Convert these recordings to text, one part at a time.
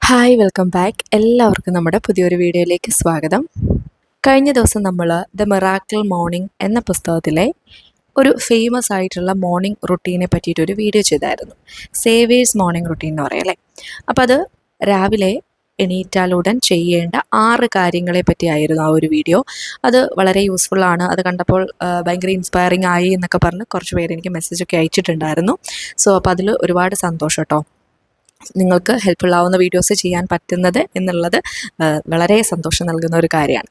Hi welcome back. എല്ലാവർക്കും നമ്മുടെ പുതിയൊരു വീഡിയോയിലേക്ക് സ്വാഗതം. കഴിഞ്ഞ ദിവസം നമ്മൾ ദ മിറാക്കിൾ മോർണിംഗ് എന്ന പുസ്തകത്തിലെ ഒരു ഫേമസ് ആയിട്ടുള്ള മോർണിംഗ് റുട്ടീനെ പറ്റിയിട്ടൊരു വീഡിയോ ചെയ്തായിരുന്നു. സേവേഴ്സ് മോർണിംഗ് റുട്ടീൻ എന്ന് പറയും അല്ലേ. അപ്പോൾ അത് രാവിലെ എണീറ്റാലുടൻ ചെയ്യേണ്ട 6 കാര്യങ്ങളെ പറ്റിയായിരുന്നു ആ ഒരു വീഡിയോ. അത് വളരെ യൂസ്ഫുള്ളാണ്. അത് കണ്ടപ്പോൾ ഭയങ്കര ഇൻസ്പയറിംഗ് ആയി എന്നൊക്കെ പറഞ്ഞ് കുറച്ച് പേര് എനിക്ക് മെസ്സേജൊക്കെ അയച്ചിട്ടുണ്ടായിരുന്നു. അപ്പോൾ അതിൽ ഒരുപാട് സന്തോഷം കേട്ടോ. നിങ്ങൾക്ക് ഹെൽപ്ഫുള്ളാവുന്ന വീഡിയോസ് ചെയ്യാൻ പറ്റുന്നത് എന്നുള്ളത് വളരെ സന്തോഷം നൽകുന്ന ഒരു കാര്യമാണ്.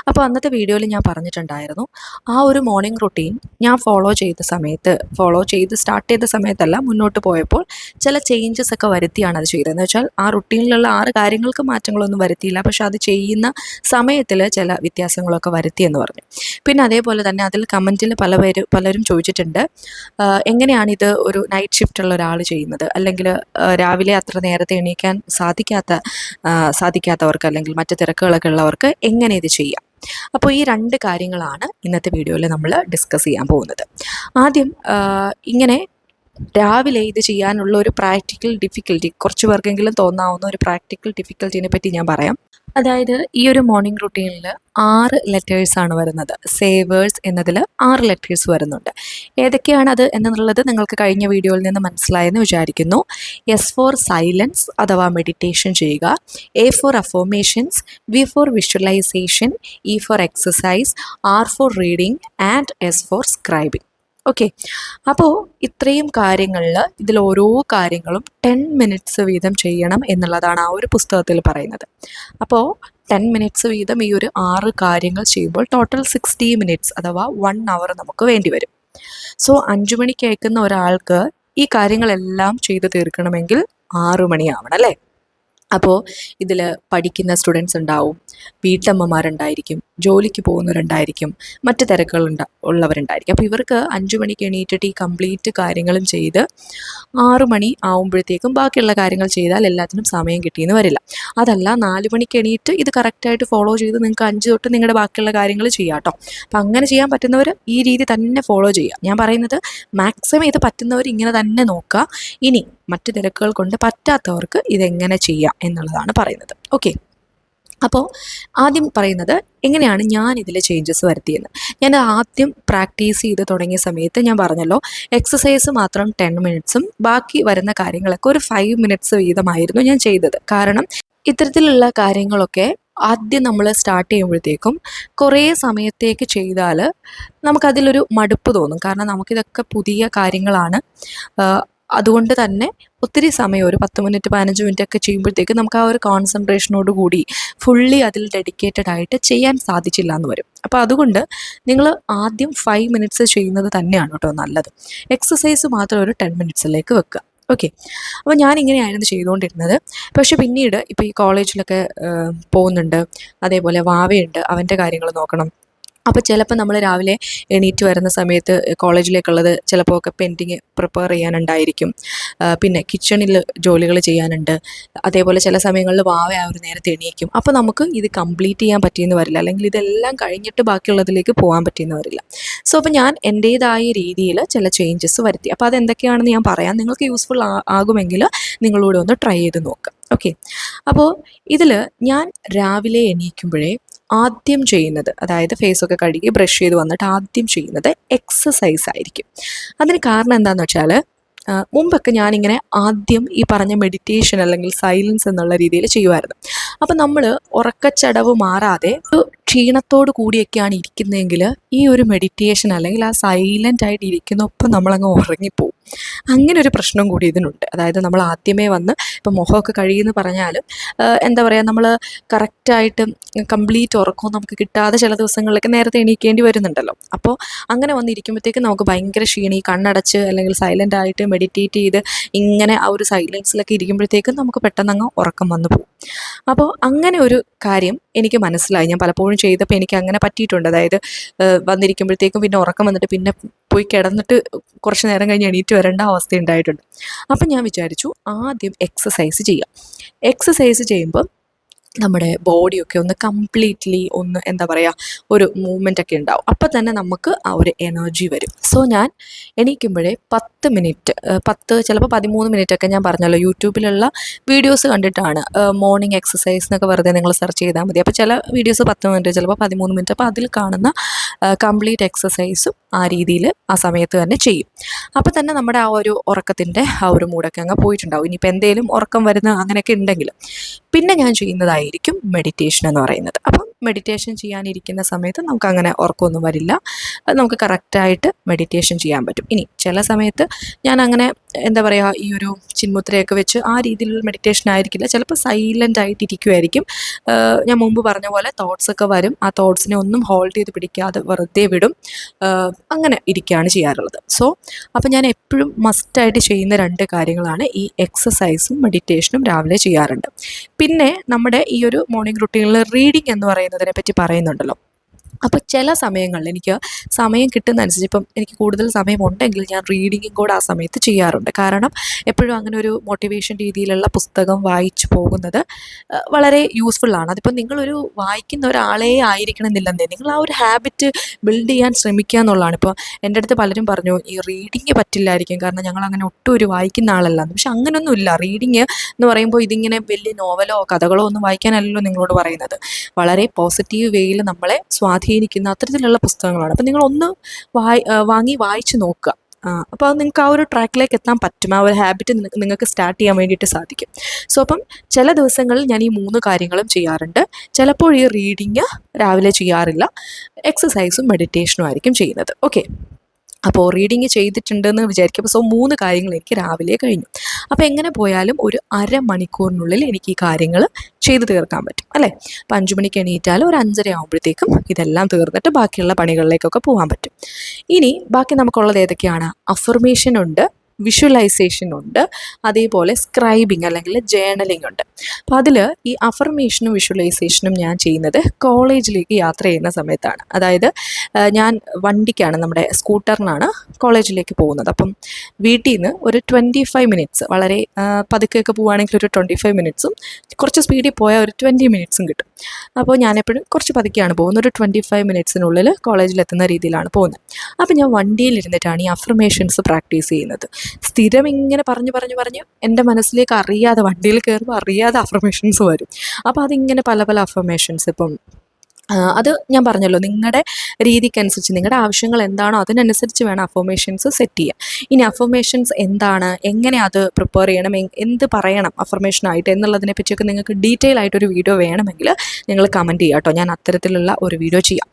അപ്പോൾ അന്നത്തെ വീഡിയോയിൽ ഞാൻ പറഞ്ഞിട്ടുണ്ടായിരുന്നു, ആ ഒരു മോർണിംഗ് റുട്ടീൻ ഞാൻ ഫോളോ ചെയ്ത് സ്റ്റാർട്ട് ചെയ്ത സമയത്തല്ല, മുന്നോട്ട് പോയപ്പോൾ ചില ചേഞ്ചസ് ഒക്കെ വരുത്തിയാണ് അത് ചെയ്തതെന്ന് വെച്ചാൽ ആ റുട്ടീനിലുള്ള 6 കാര്യങ്ങൾക്ക് മാറ്റങ്ങളൊന്നും വരുത്തിയില്ല, പക്ഷെ അത് ചെയ്യുന്ന സമയത്തിൽ ചില വ്യത്യാസങ്ങളൊക്കെ വരുത്തിയെന്ന് പറഞ്ഞു. പിന്നെ അതേപോലെ തന്നെ അതിൽ കമൻറ്റിൽ പലരും ചോദിച്ചിട്ടുണ്ട്, എങ്ങനെയാണിത് ഒരു നൈറ്റ് ഷിഫ്റ്റുള്ള ഒരാൾ ചെയ്യുന്നത്, അല്ലെങ്കിൽ രാവിലെ അത്ര നേരത്തെ എണീക്കാൻ സാധിക്കാത്തവർക്ക് അല്ലെങ്കിൽ മറ്റ് തിരക്കുകളൊക്കെ ഉള്ളവർക്ക് എങ്ങനെ ഇത് ചെയ്യാം. അപ്പോൾ ഈ 2 കാര്യങ്ങളാണ് ഇന്നത്തെ വീഡിയോയിൽ നമ്മൾ ഡിസ്കസ് ചെയ്യാൻ പോകുന്നത്. ആദ്യം ഇങ്ങനെ രാവിലെ ഇത് ചെയ്യാനുള്ള ഒരു പ്രാക്ടിക്കൽ ഡിഫിക്കൽറ്റി, കുറച്ച് പേർക്കെങ്കിലും തോന്നാവുന്ന ഒരു പ്രാക്ടിക്കൽ ഡിഫിക്കൽറ്റിനെ പറ്റി ഞാൻ പറയാം. അതായത് ഈ ഒരു മോർണിംഗ് റുട്ടീനിൽ 6 ലെറ്റേഴ്സാണ് വരുന്നത്. സേവേഴ്സ് എന്നതിൽ 6 ലെറ്റേഴ്സ് വരുന്നുണ്ട്. ഏതൊക്കെയാണത് എന്നുള്ളത് നിങ്ങൾക്ക് കഴിഞ്ഞ വീഡിയോയിൽ നിന്ന് മനസ്സിലായെന്ന് വിചാരിക്കുന്നു. എസ് ഫോർ സൈലൻസ് അഥവാ മെഡിറ്റേഷൻ ചെയ്യുക, A for affirmations, V for visualisation, E for exercise, R for reading and S for scribing. Okay, അപ്പോൾ ഇത്രയും കാര്യങ്ങളിൽ ഇതിൽ ഓരോ കാര്യങ്ങളും 10 മിനിറ്റ്സ് വീതം ചെയ്യണം എന്നുള്ളതാണ് ആ ഒരു പുസ്തകത്തിൽ പറയുന്നത്. അപ്പോൾ 10 മിനിറ്റ്സ് വീതം ഈ ഒരു 6 കാര്യങ്ങൾ ചെയ്യുമ്പോൾ ടോട്ടൽ 60 മിനിറ്റ്സ് അഥവാ 1 അവർ നമുക്ക് വേണ്ടി വരും. 5 മണിക്ക് കേൾക്കുന്ന ഒരാൾക്ക് ഈ കാര്യങ്ങളെല്ലാം ചെയ്ത് തീർക്കണമെങ്കിൽ 6 മണിയാവണം അല്ലേ. അപ്പോൾ ഇതിൽ പഠിക്കുന്ന സ്റ്റുഡൻസ് ഉണ്ടാവും, വീട്ടമ്മമാരുണ്ടായിരിക്കും, ജോലിക്ക് പോകുന്നവരുണ്ടായിരിക്കും, മറ്റ് ഉള്ളവരുണ്ടായിരിക്കും. അപ്പോൾ ഇവർക്ക് 5 മണിക്ക് എണീറ്റിട്ട് ഈ കംപ്ലീറ്റ് കാര്യങ്ങളും ചെയ്ത് 6 മണി ആവുമ്പോഴത്തേക്കും ബാക്കിയുള്ള കാര്യങ്ങൾ ചെയ്താൽ എല്ലാത്തിനും സമയം കിട്ടിയെന്ന് വരില്ല. അതല്ല, 4 മണിക്ക് എണീറ്റ് ഇത് കറക്റ്റായിട്ട് ഫോളോ ചെയ്ത് നിങ്ങൾക്ക് 5 തൊട്ട് നിങ്ങളുടെ ബാക്കിയുള്ള കാര്യങ്ങൾ ചെയ്യാം കേട്ടോ. അപ്പം അങ്ങനെ ചെയ്യാൻ പറ്റുന്നവർ ഈ രീതി തന്നെ ഫോളോ ചെയ്യുക. ഞാൻ പറയുന്നത് മാക്സിമം ഇത് പറ്റുന്നവർ ഇങ്ങനെ തന്നെ നോക്കുക. ഇനി മറ്റ് തിരക്കുകൾ കൊണ്ട് പറ്റാത്തവർക്ക് ഇതെങ്ങനെ ചെയ്യാം എന്നുള്ളതാണ് പറയുന്നത്. ഓക്കെ, അപ്പോൾ ആദ്യം പറയുന്നത് എങ്ങനെയാണ് ഞാൻ ഇതിൽ ചേഞ്ചസ് വരുത്തിയെന്ന്. ഞാൻ ആദ്യം പ്രാക്ടീസ് ചെയ്ത് തുടങ്ങിയ സമയത്ത് ഞാൻ പറഞ്ഞല്ലോ, എക്സസൈസ് മാത്രം 10 മിനിറ്റ്സും ബാക്കി വരുന്ന കാര്യങ്ങളൊക്കെ ഒരു 5 മിനിറ്റ്സ് വീതമായിരുന്നു ഞാൻ ചെയ്തത്. കാരണം ഇത്തരത്തിലുള്ള കാര്യങ്ങളൊക്കെ ആദ്യം നമ്മൾ സ്റ്റാർട്ട് ചെയ്യുമ്പോഴത്തേക്കും കുറേ സമയത്തേക്ക് ചെയ്താൽ നമുക്കതിലൊരു മടുപ്പ് തോന്നും. കാരണം നമുക്കിതൊക്കെ പുതിയ കാര്യങ്ങളാണ്. അതുകൊണ്ട് തന്നെ ഒത്തിരി സമയം, ഒരു 10 മിനിറ്റ് 15 മിനിറ്റ് ഒക്കെ ചെയ്യുമ്പോഴത്തേക്ക് നമുക്ക് ആ ഒരു കോൺസെൻട്രേഷനോട് കൂടി ഫുള്ളി അതിൽ ഡെഡിക്കേറ്റഡ് ആയിട്ട് ചെയ്യാൻ സാധിച്ചില്ല എന്ന് വരും. അപ്പോൾ അതുകൊണ്ട് നിങ്ങൾ ആദ്യം 5 മിനിറ്റ്സ് ചെയ്യുന്നത് തന്നെയാണ് കേട്ടോ നല്ലത്. എക്സസൈസ് മാത്രം ഒരു 10 മിനിറ്റ്സിലേക്ക് വെക്കുക. ഓക്കെ, അപ്പോൾ ഞാനിങ്ങനെയായിരുന്നു ചെയ്തുകൊണ്ടിരുന്നത്. പക്ഷെ പിന്നീട് ഇപ്പോൾ ഈ കോളേജിലൊക്കെ പോകുന്നുണ്ട്, അതേപോലെ വാവയുണ്ട്, അവൻ്റെ കാര്യങ്ങൾ നോക്കണം. അപ്പോൾ ചിലപ്പോൾ നമ്മൾ രാവിലെ എണീറ്റ് വരുന്ന സമയത്ത് കോളേജിലേക്കുള്ളത് ചിലപ്പോൾ ഒക്കെ പെൻഡിങ് പ്രിപ്പയർ ചെയ്യാനുണ്ടായിരിക്കും. പിന്നെ കിച്ചണിൽ ജോലികൾ ചെയ്യാനുണ്ട്. അതേപോലെ ചില സമയങ്ങളിൽ വാവ ആ ഒരു നേരത്തെ എണീക്കും. അപ്പോൾ നമുക്ക് ഇത് കംപ്ലീറ്റ് ചെയ്യാൻ പറ്റിയെന്ന് വരില്ല, അല്ലെങ്കിൽ ഇതെല്ലാം കഴിഞ്ഞിട്ട് ബാക്കിയുള്ളതിലേക്ക് പോകാൻ പറ്റിയെന്ന് വരില്ല. അപ്പോൾ ഞാൻ എൻ്റേതായ രീതിയിൽ ചില ചേഞ്ചസ് വരുത്തി. അപ്പോൾ അതെന്തൊക്കെയാണെന്ന് ഞാൻ പറയാം. നിങ്ങൾക്ക് യൂസ്ഫുൾ ആകുമെങ്കിൽ നിങ്ങളൂടെ ഒന്ന് ട്രൈ ചെയ്ത് നോക്കാം. ഓക്കെ, അപ്പോൾ ഇതിൽ ഞാൻ രാവിലെ എണീക്കുമ്പോഴേ ആദ്യം ചെയ്യുന്നത്, അതായത് ഫേസൊക്കെ കഴുകി ബ്രഷ് ചെയ്ത് വന്നിട്ട് ആദ്യം ചെയ്യുന്നത് എക്സസൈസ് ആയിരിക്കും. അതിന് കാരണം എന്താണെന്ന് വെച്ചാൽ, മുമ്പൊക്കെ ഞാനിങ്ങനെ ആദ്യം ഈ പറഞ്ഞ മെഡിറ്റേഷൻ അല്ലെങ്കിൽ സൈലൻസ് എന്നുള്ള രീതിയിൽ ചെയ്യുമായിരുന്നു. അപ്പം നമ്മൾ ഉറക്കച്ചടവ് മാറാതെ ക്ഷീണത്തോട് കൂടിയൊക്കെയാണ് ഇരിക്കുന്നതെങ്കിൽ ഈ ഒരു മെഡിറ്റേഷൻ അല്ലെങ്കിൽ ആ സൈലൻ്റ് ആയിട്ട് ഇരിക്കുന്നൊപ്പം നമ്മളങ്ങ് ഉറങ്ങിപ്പോവും. അങ്ങനെ ഒരു പ്രശ്നം കൂടി ഇതിനുണ്ട്. അതായത് നമ്മൾ ആദ്യമേ വന്ന് ഇപ്പം മുഖമൊക്കെ കഴിയുമെന്ന് പറഞ്ഞാലും എന്താ പറയുക, നമ്മൾ കറക്റ്റായിട്ട് കംപ്ലീറ്റ് ഉറക്കവും നമുക്ക് കിട്ടാതെ ചില ദിവസങ്ങളിലൊക്കെ നേരത്തെ എണീക്കേണ്ടി വരുന്നുണ്ടല്ലോ. അപ്പോൾ അങ്ങനെ വന്നിരിക്കുമ്പോഴത്തേക്കും നമുക്ക് ഭയങ്കര ക്ഷീണം, ഈ കണ്ണടച്ച് അല്ലെങ്കിൽ സൈലൻ്റ് ആയിട്ട് മെഡിറ്റേറ്റ് ചെയ്ത് ഇങ്ങനെ ആ ഒരു സൈലൻസിലൊക്കെ ഇരിക്കുമ്പോഴത്തേക്കും നമുക്ക് പെട്ടെന്ന് അങ്ങ് ഉറക്കം വന്നു പോകും. അപ്പോൾ അങ്ങനെ ഒരു കാര്യം എനിക്ക് മനസ്സിലായി. ഞാൻ പലപ്പോഴും ചെയ്തപ്പോൾ എനിക്ക് അങ്ങനെ പറ്റിയിട്ടുണ്ട്. അതായത് വന്നിരിക്കുമ്പോഴത്തേക്കും പിന്നെ ഉറക്കം വന്നിട്ട് പിന്നെ പോയി കിടന്നിട്ട് കുറച്ച് നേരം കഴിഞ്ഞ് എണീറ്റ് വരേണ്ട അവസ്ഥ ഉണ്ടായിട്ടുണ്ട്. അപ്പം ഞാൻ വിചാരിച്ചു ആദ്യം എക്സസൈസ് ചെയ്യാം. എക്സസൈസ് ചെയ്യുമ്പോൾ നമ്മുടെ ബോഡിയൊക്കെ ഒന്ന് കംപ്ലീറ്റ്ലി ഒന്ന് എന്താ പറയുക ഒരു മൂവ്മെൻ്റ് ഒക്കെ ഉണ്ടാവും. അപ്പോൾ തന്നെ നമുക്ക് ആ ഒരു എനർജി വരും. സോ ഞാൻ എണീക്കുമ്പോഴേ 10 മിനിറ്റ് ചിലപ്പോൾ 13 മിനിറ്റൊക്കെ ഞാൻ പറഞ്ഞല്ലോ യൂട്യൂബിലുള്ള വീഡിയോസ് കണ്ടിട്ടാണ് മോർണിംഗ് എക്സസൈസ് എന്നൊക്കെ വെറുതെ നിങ്ങൾ സെർച്ച് ചെയ്താൽ മതി. അപ്പോൾ ചില വീഡിയോസ് 10 മിനിറ്റ് ചിലപ്പോൾ 13 മിനിറ്റ്. അപ്പോൾ അതിൽ കാണുന്ന കംപ്ലീറ്റ് എക്സസൈസും ആ രീതിയിൽ ആ സമയത്ത് തന്നെ ചെയ്യും. അപ്പോൾ തന്നെ നമ്മുടെ ആ ഒരു ഉറക്കത്തിൻ്റെ ആ ഒരു മൂടൊക്കെ അങ്ങ് പോയിട്ടുണ്ടാവും. ഇനിയിപ്പോൾ എന്തെങ്കിലും ഉറക്കം വരുന്ന അങ്ങനെയൊക്കെ ഉണ്ടെങ്കിൽ പിന്നെ ഞാൻ ചെയ്യുന്നതായിരിക്കും മെഡിറ്റേഷൻ എന്ന് പറയുന്നത്. അപ്പം മെഡിറ്റേഷൻ ചെയ്യാനിരിക്കുന്ന സമയത്ത് നമുക്ക് അങ്ങനെ ഉറക്കമൊന്നും വരില്ല. അത് നമുക്ക് കറക്റ്റായിട്ട് മെഡിറ്റേഷൻ ചെയ്യാൻ പറ്റും. ഇനി ചില സമയത്ത് ഞാൻ അങ്ങനെ എന്താ പറയുക ഈ ഒരു ചിന്മുദ്രയൊക്കെ വെച്ച് ആ രീതിയിലുള്ള മെഡിറ്റേഷൻ ആയിരിക്കില്ല. ചിലപ്പോൾ സൈലൻ്റ് ആയിട്ടിരിക്കുമായിരിക്കും. ഞാൻ മുമ്പ് പറഞ്ഞ പോലെ തോട്ട്സൊക്കെ വരും. ആ തോട്ട്സിനെ ഒന്നും ഹോൾഡ് ചെയ്ത് പിടിക്കാതെ വെറുതെ വിടും. അങ്ങനെ ഇരിക്കുകയാണ് ചെയ്യാറുള്ളത്. സോ അപ്പോൾ ഞാൻ എപ്പോഴും മസ്റ്റായിട്ട് ചെയ്യുന്ന 2 കാര്യങ്ങളാണ് ഈ എക്സസൈസും മെഡിറ്റേഷനും രാവിലെ ചെയ്യാറുണ്ട്. പിന്നെ നമ്മുടെ ഈ ഒരു മോർണിംഗ് റുട്ടീനിൽ റീഡിങ് എന്ന് പറയുന്നതിനെ പറ്റി പറയുന്നുണ്ടല്ലോ. അപ്പോൾ ചില സമയങ്ങളിൽ എനിക്ക് സമയം കിട്ടുന്നതനുസരിച്ച് ഇപ്പം എനിക്ക് കൂടുതൽ സമയമുണ്ടെങ്കിൽ ഞാൻ റീഡിങ്ങും കൂടെ ആ സമയത്ത് ചെയ്യാറുണ്ട്. കാരണം എപ്പോഴും അങ്ങനെ ഒരു മോട്ടിവേഷൻ രീതിയിലുള്ള പുസ്തകം വായിച്ചു പോകുന്നത് വളരെ യൂസ്ഫുള്ളാണ്. അതിപ്പോൾ നിങ്ങളൊരു വായിക്കുന്ന ഒരാളെ ആയിരിക്കണമെന്നില്ലെന്നേ, നിങ്ങൾ ആ ഒരു ഹാബിറ്റ് ബിൽഡ് ചെയ്യാൻ ശ്രമിക്കുക എന്നുള്ളതാണ്. ഇപ്പോൾ എൻ്റെ അടുത്ത് പലരും പറഞ്ഞു ഈ റീഡിങ് പറ്റില്ലായിരിക്കും കാരണം ഞങ്ങളങ്ങനെ ഒട്ടും ഒരു വായിക്കുന്ന ആളല്ലാന്ന്. പക്ഷെ അങ്ങനെയൊന്നുമില്ല. റീഡിങ് എന്ന് പറയുമ്പോൾ ഇതിങ്ങനെ വലിയ നോവലോ കഥകളോ ഒന്നും വായിക്കാനല്ലല്ലോ നിങ്ങളോട് പറയുന്നത്. വളരെ പോസിറ്റീവ് വേയിൽ നമ്മളെ സ്വാധീനിക്കുന്ന അത്തരത്തിലുള്ള പുസ്തകങ്ങളാണ്. അപ്പം നിങ്ങളൊന്ന് വാങ്ങി വായിച്ച് നോക്കുക. അപ്പോൾ അത് നിങ്ങൾക്ക് ആ ഒരു ട്രാക്കിലേക്ക് എത്താൻ പറ്റും. ആ ഒരു ഹാബിറ്റ് നിങ്ങൾക്ക് സ്റ്റാർട്ട് ചെയ്യാൻ വേണ്ടിയിട്ട് സാധിക്കും. സോ അപ്പം ചില ദിവസങ്ങളിൽ ഞാൻ ഈ 3 കാര്യങ്ങളും ചെയ്യാറുണ്ട്. ചിലപ്പോൾ ഈ റീഡിങ് രാവിലെ ചെയ്യാറില്ല. എക്സസൈസും മെഡിറ്റേഷനും ആയിരിക്കും ചെയ്യുന്നത്. ഓക്കെ, അപ്പോൾ റീഡിങ് ചെയ്തിട്ടുണ്ടെന്ന് വിചാരിക്കും. അപ്പോൾ 3 കാര്യങ്ങൾ എനിക്ക് രാവിലെ കഴിഞ്ഞു. അപ്പോൾ എങ്ങനെ പോയാലും ഒരു അരമണിക്കൂറിനുള്ളിൽ എനിക്ക് ഈ കാര്യങ്ങൾ ചെയ്ത് തീർക്കാൻ പറ്റും അല്ലേ. അപ്പോൾ 5 മണിക്ക് എണീറ്റാൽ ഒരു 5:30 ആകുമ്പോഴത്തേക്കും ഇതെല്ലാം തീർന്നിട്ട് ബാക്കിയുള്ള പണികളിലേക്കൊക്കെ പോകാൻ പറ്റും. ഇനി ബാക്കി നമുക്കുള്ളത് ഏതൊക്കെയാണ്? അഫർമേഷൻ ഉണ്ട്, വിഷ്വലൈസേഷൻ ഉണ്ട്, അതേപോലെ സ്ക്രൈബിങ് അല്ലെങ്കിൽ ജേണലിംഗ് ഉണ്ട്. അപ്പോൾ അതിൽ ഈ അഫർമേഷനും വിഷ്വലൈസേഷനും ഞാൻ ചെയ്യുന്നത് കോളേജിലേക്ക് യാത്ര ചെയ്യുന്ന സമയത്താണ്. അതായത് ഞാൻ വണ്ടിക്കാണ്, നമ്മുടെ സ്കൂട്ടറിനാണ് കോളേജിലേക്ക് പോകുന്നത്. അപ്പം വീട്ടിൽ നിന്ന് ഒരു 25 മിനിറ്റ്സ്, വളരെ പതുക്കെയൊക്കെ പോവുകയാണെങ്കിൽ ഒരു 25 മിനിറ്റ്സും കുറച്ച് സ്പീഡിൽ പോയാൽ ഒരു 20 മിനിറ്റ്സും കിട്ടും. അപ്പോൾ ഞാനെപ്പോഴും കുറച്ച് പതുക്കെയാണ് പോകുന്നത്. ഒരു 25 മിനിറ്റ്സിനുള്ളിൽ കോളേജിലെത്തുന്ന രീതിയിലാണ് പോകുന്നത്. അപ്പോൾ ഞാൻ വണ്ടിയിലിരുന്നിട്ടാണ് ഈ അഫർമേഷൻസ് പ്രാക്ടീസ് ചെയ്യുന്നത്. സ്ഥിരം ഇങ്ങനെ പറഞ്ഞ് എൻ്റെ മനസ്സിലേക്ക് അറിയാതെ വണ്ടിയിൽ കയറുമ്പോൾ അറിയാതെ അഫർമേഷൻസ് വരും. അപ്പോൾ അതിങ്ങനെ പല അഫർമേഷൻസ് ഇപ്പം അത് ഞാൻ പറഞ്ഞല്ലോ, നിങ്ങളുടെ രീതിക്കനുസരിച്ച് നിങ്ങളുടെ ആവശ്യങ്ങൾ എന്താണോ അതിനനുസരിച്ച് വേണം അഫർമേഷൻസ് സെറ്റ് ചെയ്യാൻ. ഇനി അഫർമേഷൻസ് എന്താണ്, എങ്ങനെ അത് പ്രിപ്പയർ ചെയ്യണം, എന്ത് പറയണം അഫർമേഷനായിട്ട് എന്നുള്ളതിനെ പറ്റിയൊക്കെ നിങ്ങൾക്ക് ഡീറ്റെയിൽ ആയിട്ടൊരു വീഡിയോ വേണമെങ്കിൽ നിങ്ങൾ കമൻറ്റ് ചെയ്യുക കേട്ടോ. ഞാൻ അത്തരത്തിലുള്ള ഒരു വീഡിയോ ചെയ്യാം.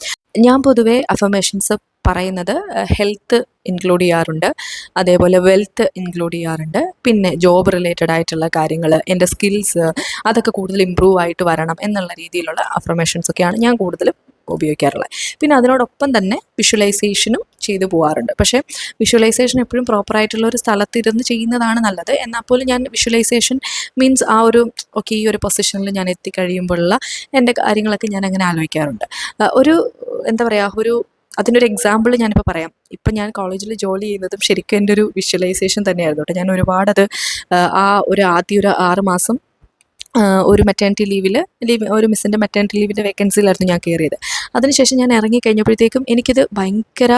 ഞാൻ പൊതുവേ അഫർമേഷൻസ് പറയുന്നത് ഹെൽത്ത് ഇൻക്ലൂഡ് ചെയ്യാറുണ്ട്, അതേപോലെ വെൽത്ത് ഇൻക്ലൂഡ് ചെയ്യാറുണ്ട്, പിന്നെ ജോബ് റിലേറ്റഡ് ആയിട്ടുള്ള കാര്യങ്ങൾ, എൻ്റെ സ്കിൽസ് അതൊക്കെ കൂടുതൽ ഇമ്പ്രൂവ് ആയിട്ട് വരണം എന്നുള്ള രീതിയിലുള്ള അഫർമേഷൻസൊക്കെയാണ് ഞാൻ കൂടുതലും ഉപയോഗിക്കാറുള്ളത്. പിന്നെ അതിനോടൊപ്പം തന്നെ വിഷ്വലൈസേഷനും ചെയ്തു പോകാറുണ്ട്. പക്ഷേ വിഷ്വലൈസേഷൻ എപ്പോഴും പ്രോപ്പറായിട്ടുള്ള ഒരു സ്ഥലത്തിരുന്ന് ചെയ്യുന്നതാണ് നല്ലത്. എന്നാൽ പോലും ഞാൻ വിഷ്വലൈസേഷൻ മീൻസ് ആ ഒരു ഓക്കെ ഈ ഒരു പൊസിഷനിൽ ഞാൻ എത്തിക്കഴിയുമ്പോഴുള്ള എൻ്റെ കാര്യങ്ങളൊക്കെ ഞാൻ അങ്ങനെ ആലോചിക്കാറുണ്ട്. ഒരു എന്താ പറയുക, അതിനൊരു എക്സാമ്പിൾ ഞാനിപ്പോൾ പറയാം. ഇപ്പം ഞാൻ കോളേജിൽ ജോലി ചെയ്യുന്നതും ശരിക്കും എൻ്റെ ഒരു വിഷ്വലൈസേഷൻ തന്നെയായിരുന്നു കേട്ടോ. ഞാൻ ഒരുപാടത് ആദ്യ ഒരു 6 മാസം ഒരു മെറ്റേണിറ്റി ലീവിൽ ഒരു മിസ്സിൻ്റെ മെറ്റേണിറ്റി ലീവിൻ്റെ വേക്കൻസിയിലായിരുന്നു ഞാൻ കയറിയത്. അതിനുശേഷം ഞാൻ ഇറങ്ങിക്കഴിഞ്ഞപ്പോഴത്തേക്കും എനിക്കിത് ഭയങ്കര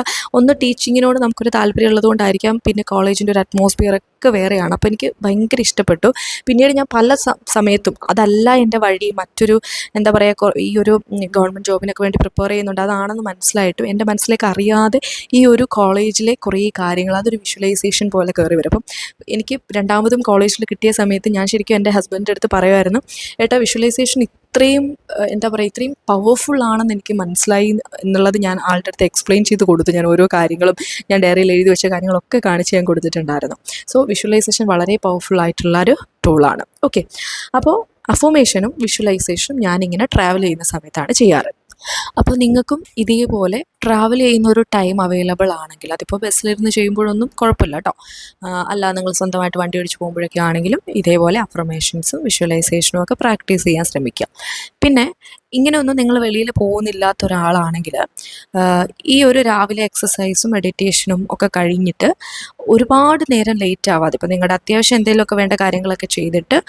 ടീച്ചിങ്ങിനോട് നമുക്കൊരു താല്പര്യം ഉള്ളതുകൊണ്ടായിരിക്കാം, പിന്നെ കോളേജിൻ്റെ ഒരു അറ്റ്മോസ്ഫിയറൊക്കെ വേറെയാണ്. അപ്പോൾ എനിക്ക് ഭയങ്കര ഇഷ്ടപ്പെട്ടു. പിന്നീട് ഞാൻ പല സമയത്തും അതല്ല എൻ്റെ വഴി, മറ്റൊരു എന്താ പറയുക ഈ ഒരു ഗവൺമെൻറ് ജോബിനൊക്കെ വേണ്ടി പ്രിപ്പയർ ചെയ്യുന്നുണ്ട് അതാണെന്ന് മനസ്സിലായിട്ടും എൻ്റെ മനസ്സിലേക്ക് അറിയാതെ ഈ ഒരു കോളേജിലെ കുറേ കാര്യങ്ങൾ അതൊരു വിഷ്വലൈസേഷൻ പോലെ കയറി വരും. അപ്പം എനിക്ക് രണ്ടാമതും കോളേജിൽ കിട്ടിയ സമയത്ത് ഞാൻ ശരിക്കും എൻ്റെ ഹസ്ബൻഡിൻ്റെ അടുത്ത് പറയുമായിരുന്നു, ഏട്ടാ വിഷ്വലൈസേഷൻ ഇത്രയും എന്താ പറയുക ഇത്രയും പവർഫുൾ ആണെന്ന് എനിക്ക് മനസ്സിലായി എന്നുള്ളത് ഞാൻ ആളുടെ അടുത്ത് എക്സ്പ്ലെയിൻ ചെയ്ത് കൊടുത്തു. ഞാൻ ഓരോ കാര്യങ്ങളും ഞാൻ ഡയറിയിൽ എഴുതി വെച്ച കാര്യങ്ങളൊക്കെ കാണിച്ച് ഞാൻ കൊടുത്തിട്ടുണ്ടായിരുന്നു. സോ വിഷ്വലൈസേഷൻ വളരെ പവർഫുൾ ആയിട്ടുള്ള ഒരു ടൂളാണ്. ഓക്കെ, അപ്പോൾ അഫർമേഷനും വിഷ്വലൈസേഷനും ഞാനിങ്ങനെ ട്രാവൽ ചെയ്യുന്ന സമയത്താണ് ചെയ്യാറ്. അപ്പോൾ നിങ്ങൾക്കും ഇതേപോലെ ട്രാവൽ ചെയ്യുന്ന ഒരു ടൈം അവൈലബിൾ ആണെങ്കിൽ, അതിപ്പോൾ ബസ്സിലിരുന്ന് ചെയ്യുമ്പോഴൊന്നും കുഴപ്പമില്ല കേട്ടോ, അല്ല നിങ്ങൾ സ്വന്തമായിട്ട് വണ്ടി ഓടിച്ച് പോകുമ്പോഴൊക്കെ ആണെങ്കിലും ഇതേപോലെ അഫർമേഷൻസും വിഷ്വലൈസേഷനും ഒക്കെ പ്രാക്ടീസ് ചെയ്യാൻ ശ്രമിക്കുക. പിന്നെ ഇങ്ങനെയൊന്നും നിങ്ങൾ വെളിയിൽ പോകുന്നില്ലാത്ത ഒരാളാണെങ്കിൽ ഈ ഒരു രാവിലെ എക്സസൈസും മെഡിറ്റേഷനും ഒക്കെ കഴിഞ്ഞിട്ട് ഒരുപാട് നേരം ലേറ്റ് ആവാതെ, ഇപ്പോൾ നിങ്ങളുടെ അത്യാവശ്യം എന്തെങ്കിലുമൊക്കെ വേണ്ട കാര്യങ്ങളൊക്കെ ചെയ്തിട്ട്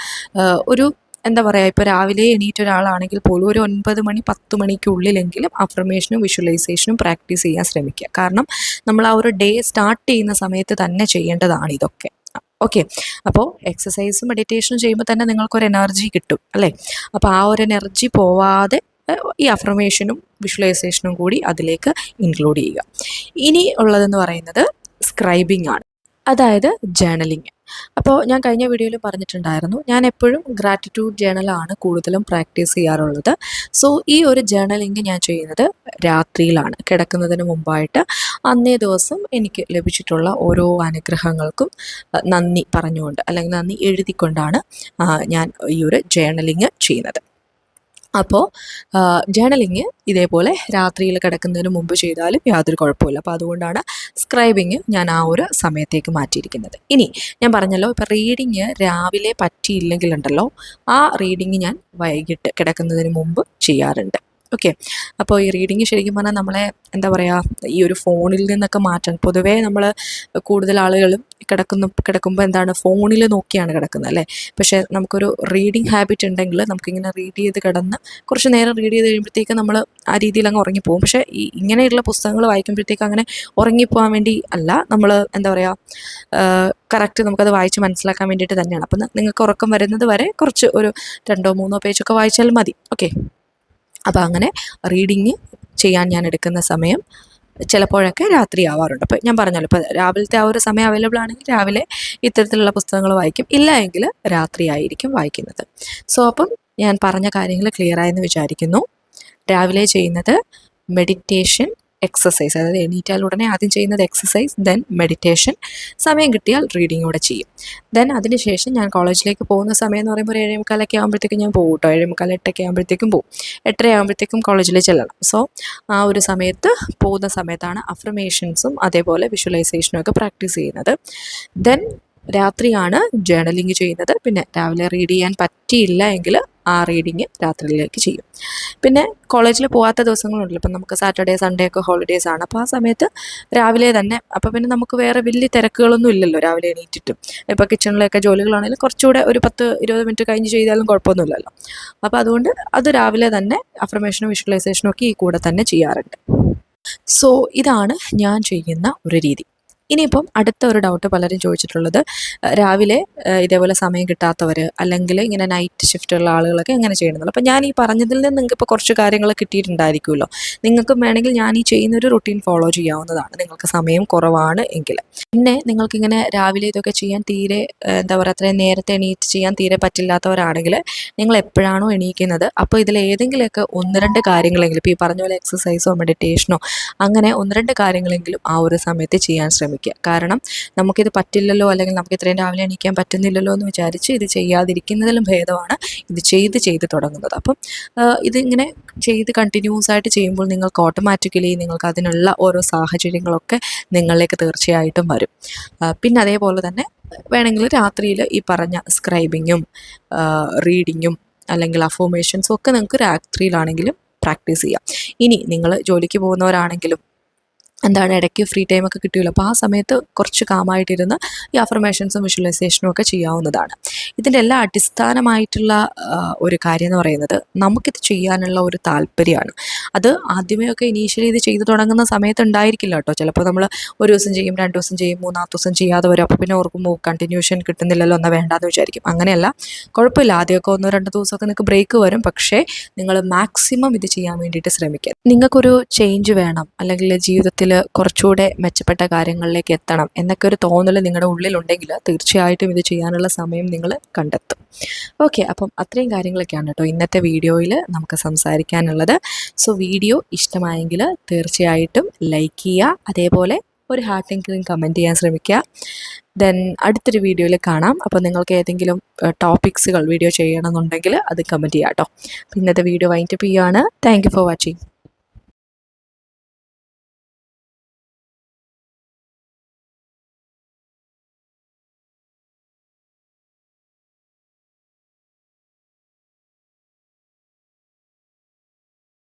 ഒരു എന്താ പറയുക, ഇപ്പോൾ രാവിലെ എണീറ്റ ഒരാളാണെങ്കിൽ പോലും ഒരു 9 മണി 10 മണിക്കുള്ളിലെങ്കിലും അഫർമേഷനും വിഷ്വലൈസേഷനും പ്രാക്ടീസ് ചെയ്യാൻ ശ്രമിക്കുക. കാരണം നമ്മൾ ആ ഒരു ഡേ സ്റ്റാർട്ട് ചെയ്യുന്ന സമയത്ത് തന്നെ ചെയ്യേണ്ടതാണ് ഇതൊക്കെ. ഓക്കെ, അപ്പോൾ എക്സസൈസും മെഡിറ്റേഷനും ചെയ്യുമ്പോൾ തന്നെ നിങ്ങൾക്കൊരു എനർജി കിട്ടും അല്ലേ. അപ്പോൾ ആ ഒരു എനർജി പോവാതെ ഈ അഫർമേഷനും വിഷ്വലൈസേഷനും കൂടി അതിലേക്ക് ഇൻക്ലൂഡ് ചെയ്യുക. ഇനി ഉള്ളതെന്ന് പറയുന്നത് സ്ക്രൈബിംഗ് ആണ്, അതായത് ജേണലിങ്. അപ്പോൾ ഞാൻ കഴിഞ്ഞ വീഡിയോയിൽ പറഞ്ഞിട്ടുണ്ടായിരുന്നു, ഞാൻ എപ്പോഴും ഗ്രാറ്റിറ്റ്യൂഡ് ജേണലാണ് കൂടുതലും പ്രാക്ടീസ് ചെയ്യാറുള്ളത്. സോ ഈ ഒരു ജേണലിങ് ഞാൻ ചെയ്യുന്നത് രാത്രിയിലാണ്, കിടക്കുന്നതിന് മുമ്പായിട്ട് അന്നേ ദിവസം എനിക്ക് ലഭിച്ചിട്ടുള്ള ഓരോ അനുഗ്രഹങ്ങൾക്കും നന്ദി പറഞ്ഞുകൊണ്ട് അല്ലെങ്കിൽ നന്ദി എഴുതിക്കൊണ്ടാണ് ഞാൻ ഈ ഒരു ജേണലിങ് ചെയ്യുന്നത്. അപ്പോൾ ജേണലിങ് ഇതേപോലെ രാത്രിയിൽ കിടക്കുന്നതിന് മുമ്പ് ചെയ്താലും യാതൊരു കുഴപ്പമില്ല. അപ്പോൾ അതുകൊണ്ടാണ് സ്ക്രൈബിങ് ഞാൻ ആ ഒരു സമയത്തേക്ക് മാറ്റിയിരിക്കുന്നത്. ഇനി ഞാൻ പറഞ്ഞല്ലോ, ഇപ്പോൾ റീഡിങ് രാവിലെ പറ്റിയില്ലെങ്കിലുണ്ടല്ലോ, ആ റീഡിങ് ഞാൻ വൈകിട്ട് കിടക്കുന്നതിന് മുമ്പ് ചെയ്യാറുണ്ട്. ഓക്കെ, അപ്പോൾ ഈ റീഡിങ് ശരിക്കും പറഞ്ഞാൽ നമ്മളെ എന്താ പറയുക, ഈ ഒരു ഫോണിൽ നിന്നൊക്കെ മാറ്റാൻ, പൊതുവേ നമ്മൾ കൂടുതൽ ആളുകളും കിടക്കുമ്പോൾ എന്താണ് ഫോണിൽ നോക്കിയാണ് കിടക്കുന്നത് അല്ലേ. പക്ഷേ നമുക്കൊരു റീഡിങ് ഹാബിറ്റ് ഉണ്ടെങ്കിൽ നമുക്കിങ്ങനെ റീഡ് ചെയ്ത് കിടന്ന് കുറച്ച് നേരം റീഡ് ചെയ്ത് കഴിയുമ്പോഴത്തേക്ക് നമ്മൾ ആ രീതിയിൽ അങ്ങ് ഉറങ്ങിപ്പോകും. പക്ഷേ ഈ ഇങ്ങനെയുള്ള പുസ്തകങ്ങൾ വായിക്കുമ്പോഴത്തേക്ക് അങ്ങനെ ഉറങ്ങിപ്പോകാൻ വേണ്ടി അല്ല, നമ്മൾ എന്താ പറയുക, കറക്റ്റ് നമുക്കത് വായിച്ച് മനസ്സിലാക്കാൻ വേണ്ടിയിട്ട് തന്നെയാണ്. അപ്പം നിങ്ങൾക്ക് ഉറക്കം വരുന്നത് വരെ കുറച്ച് ഒരു 2-3 പേജൊക്കെ വായിച്ചാൽ മതി. ഓക്കെ, അപ്പോൾ അങ്ങനെ റീഡിങ് ചെയ്യാൻ ഞാൻ എടുക്കുന്ന സമയം ചിലപ്പോഴൊക്കെ രാത്രി ആവാറുണ്ട്. അപ്പോൾ ഞാൻ പറഞ്ഞല്ലോ, ഇപ്പോൾ രാവിലത്തെ ആ ഒരു സമയം അവൈലബിൾ ആണെങ്കിൽ രാവിലെ ഇത്തരത്തിലുള്ള പുസ്തകങ്ങൾ വായിക്കും, ഇല്ല എങ്കിൽ രാത്രി ആയിരിക്കും വായിക്കുന്നത്. സോ അപ്പം ഞാൻ പറഞ്ഞ കാര്യങ്ങൾ ക്ലിയർ ആയെന്ന് വിചാരിക്കുന്നു. രാവിലെ ചെയ്യുന്നത് മെഡിറ്റേഷൻ, എക്സസൈസ്, അതായത് എണീറ്റാൽ ഉടനെ ആദ്യം ചെയ്യുന്നത് എക്സസൈസ്, ദെൻ മെഡിറ്റേഷൻ, സമയം കിട്ടിയാൽ റീഡിങ്ങോടെ ചെയ്യും. ദെൻ അതിനുശേഷം ഞാൻ കോളേജിലേക്ക് പോകുന്ന സമയം എന്ന് പറയുമ്പോൾ ഒരു 7:45 ആകുമ്പോഴത്തേക്കും ഞാൻ പോകും കേട്ടോ. 7:45 8 ആകുമ്പോഴത്തേക്കും പോകും. 8:30 ആകുമ്പോഴത്തേക്കും കോളേജിൽ ചെല്ലണം. സോ ആ ഒരു സമയത്ത് പോകുന്ന സമയത്താണ് അഫർമേഷൻസും അതേപോലെ വിഷ്വലൈസേഷനും ഒക്കെ പ്രാക്ടീസ് ചെയ്യുന്നത്. ദെൻ രാത്രിയാണ് ജേണലിങ് ചെയ്യുന്നത്. പിന്നെ രാവിലെ റീഡ് ചെയ്യാൻ പറ്റിയില്ല എങ്കിൽ ആ റീഡിങ് രാത്രിയിലേക്ക് ചെയ്യും. പിന്നെ കോളേജിൽ പോകാത്ത ദിവസങ്ങളുണ്ടല്ലോ, ഇപ്പം നമുക്ക് സാറ്റർഡേ സൺഡേ ഒക്കെ ഹോളിഡേയ്സ് ആണ്. അപ്പോൾ ആ സമയത്ത് രാവിലെ തന്നെ, അപ്പോൾ പിന്നെ നമുക്ക് വേറെ വലിയ തിരക്കുകളൊന്നും ഇല്ലല്ലോ രാവിലെ എണീറ്റിട്ടും. ഇപ്പോൾ കിച്ചണിലൊക്കെ ജോലികളാണെങ്കിലും കുറച്ചുകൂടെ ഒരു 10-20 മിനിറ്റ് കഴിഞ്ഞ് ചെയ്താലും കുഴപ്പമൊന്നുമില്ലല്ലോ. അപ്പോൾ അതുകൊണ്ട് അത് രാവിലെ തന്നെ അഫർമേഷനും വിഷ്വലൈസേഷനും ഒക്കെ ഈ കൂടെ തന്നെ ചെയ്യാറുണ്ട്. സോ ഇതാണ് ഞാൻ ചെയ്യുന്ന ഒരു രീതി. ഇനിയിപ്പം അടുത്ത ഒരു ഡൗട്ട് പലരും ചോദിച്ചിട്ടുള്ളത്, രാവിലെ ഇതേപോലെ സമയം കിട്ടാത്തവർ അല്ലെങ്കിൽ ഇങ്ങനെ നൈറ്റ് ഷിഫ്റ്റുള്ള ആളുകളൊക്കെ എങ്ങനെ ചെയ്യണമെന്നുള്ളൂ. അപ്പോൾ ഞാൻ ഈ പറഞ്ഞതിൽ നിന്ന് നിങ്ങൾക്ക് ഇപ്പോൾ കുറച്ച് കാര്യങ്ങൾ കിട്ടിയിട്ടുണ്ടായിരിക്കുമല്ലോ. നിങ്ങൾക്കും വേണമെങ്കിൽ ഞാൻ ഈ ചെയ്യുന്നൊരു റൊട്ടീൻ ഫോളോ ചെയ്യാവുന്നതാണ്, നിങ്ങൾക്ക് സമയം കുറവാണ് എങ്കിൽ. പിന്നെ നിങ്ങൾക്കിങ്ങനെ രാവിലെ ഇതൊക്കെ ചെയ്യാൻ തീരെ എന്താ പറയുക, അത്രയും നേരത്തെ എണീറ്റ് ചെയ്യാൻ തീരെ പറ്റില്ലാത്തവരാണെങ്കിൽ നിങ്ങൾ എപ്പോഴാണോ എണീക്കുന്നത് അപ്പോൾ ഇതിലേതെങ്കിലുമൊക്കെ 1-2 കാര്യങ്ങളെങ്കിലും, ഇപ്പോൾ ഈ പറഞ്ഞ പോലെ എക്സസൈസോ മെഡിറ്റേഷനോ അങ്ങനെ 1-2 കാര്യങ്ങളെങ്കിലും ആ ഒരു സമയത്ത് ചെയ്യാൻ ശ്രമിക്കുക. കാരണം നമുക്കിത് പറ്റില്ലല്ലോ, അല്ലെങ്കിൽ നമുക്ക് ഇത്രയും രാവിലെ എണീക്കാൻ പറ്റുന്നില്ലല്ലോ എന്ന് വിചാരിച്ച് ഇത് ചെയ്യാതിരിക്കുന്നതിലും ഭേദമാണ് ഇത് ചെയ്ത് തുടങ്ങുന്നത്. അപ്പം ഇതിങ്ങനെ ചെയ്ത് കണ്ടിന്യൂസ് ആയിട്ട് ചെയ്യുമ്പോൾ നിങ്ങൾക്ക് ഓട്ടോമാറ്റിക്കലി നിങ്ങൾക്ക് അതിനുള്ള ഓരോ സാഹചര്യങ്ങളൊക്കെ നിങ്ങളിലേക്ക് തീർച്ചയായിട്ടും വരും. പിന്നെ അതേപോലെ തന്നെ വേണമെങ്കിൽ രാത്രിയിൽ ഈ പറഞ്ഞ സ്ക്രൈബിങ്ങും റീഡിങ്ങും അല്ലെങ്കിൽ അഫോമേഷൻസും ഒക്കെ നിങ്ങൾക്ക് രാത്രിയിലാണെങ്കിലും പ്രാക്ടീസ് ചെയ്യാം. ഇനി നിങ്ങൾ ജോലിക്ക് പോകുന്നവരാണെങ്കിലും എന്താണ് ഇടയ്ക്ക് ഫ്രീ ടൈമൊക്കെ കിട്ടുമല്ലോ, അപ്പോൾ ആ സമയത്ത് കുറച്ച് കാമായിട്ടിരുന്ന് ഈ അഫർമേഷൻസും വിഷ്വലൈസേഷനും ഒക്കെ ചെയ്യാവുന്നതാണ്. ഇതിൻ്റെ എല്ലാം അടിസ്ഥാനമായിട്ടുള്ള ഒരു കാര്യം എന്ന് പറയുന്നത് നമുക്കിത് ചെയ്യാനുള്ള ഒരു താല്പര്യമാണ്. അത് ആദ്യമേയൊക്കെ ഇനീഷ്യലി ഇത് ചെയ്തു തുടങ്ങുന്ന സമയത്ത് ഉണ്ടായിരിക്കില്ല കേട്ടോ. ചിലപ്പോൾ നമ്മൾ ഒരു ദിവസം ചെയ്യും, 2 ദിവസം ചെയ്യും, 3-ാമത്തെ ദിവസം ചെയ്യാതെ വരും. അപ്പോൾ പിന്നെ ഓർക്കുമ്പോൾ കണ്ടിന്യൂഷൻ കിട്ടുന്നില്ലല്ലോ, എന്നാൽ വേണ്ടാന്ന് വിചാരിക്കും. അങ്ങനെയല്ല, കുഴപ്പമില്ല, ആദ്യമൊക്കെ 1-2 ദിവസമൊക്കെ നിങ്ങൾക്ക് ബ്രേക്ക് വരും. പക്ഷേ നിങ്ങൾ മാക്സിമം ഇത് ചെയ്യാൻ വേണ്ടിയിട്ട് ശ്രമിക്കുക. നിങ്ങൾക്കൊരു ചേഞ്ച് വേണം, അല്ലെങ്കിൽ ജീവിതത്തിൽ കുറച്ചുകൂടെ മെച്ചപ്പെട്ട കാര്യങ്ങളിലേക്ക് എത്തണം എന്നൊക്കെ ഒരു തോന്നൽ നിങ്ങളുടെ ഉള്ളിലുണ്ടെങ്കിൽ തീർച്ചയായിട്ടും ഇത് ചെയ്യാനുള്ള സമയം നിങ്ങൾ കണ്ടെത്തും. ഓക്കെ, അപ്പം അത്രയും കാര്യങ്ങളൊക്കെയാണ് കേട്ടോ ഇന്നത്തെ വീഡിയോയിൽ നമുക്ക് സംസാരിക്കാനുള്ളത്. സോ വീഡിയോ ഇഷ്ടമായെങ്കിൽ തീർച്ചയായിട്ടും ലൈക്ക് ചെയ്യുക, അതേപോലെ ഒരു ഹാർട്ടെങ്കിലും കമൻറ്റ് ചെയ്യാൻ ശ്രമിക്കുക. ദെൻ അടുത്തൊരു വീഡിയോയിൽ കാണാം. അപ്പോൾ നിങ്ങൾക്ക് ഏതെങ്കിലും ടോപ്പിക്സുകൾ വീഡിയോ ചെയ്യണമെന്നുണ്ടെങ്കിൽ അത് കമൻറ്റ് ചെയ്യാം കേട്ടോ. ഇന്നത്തെ വീഡിയോ വൈൻഡപ്പ് ചെയ്യുകയാണ്. Thank you for watching.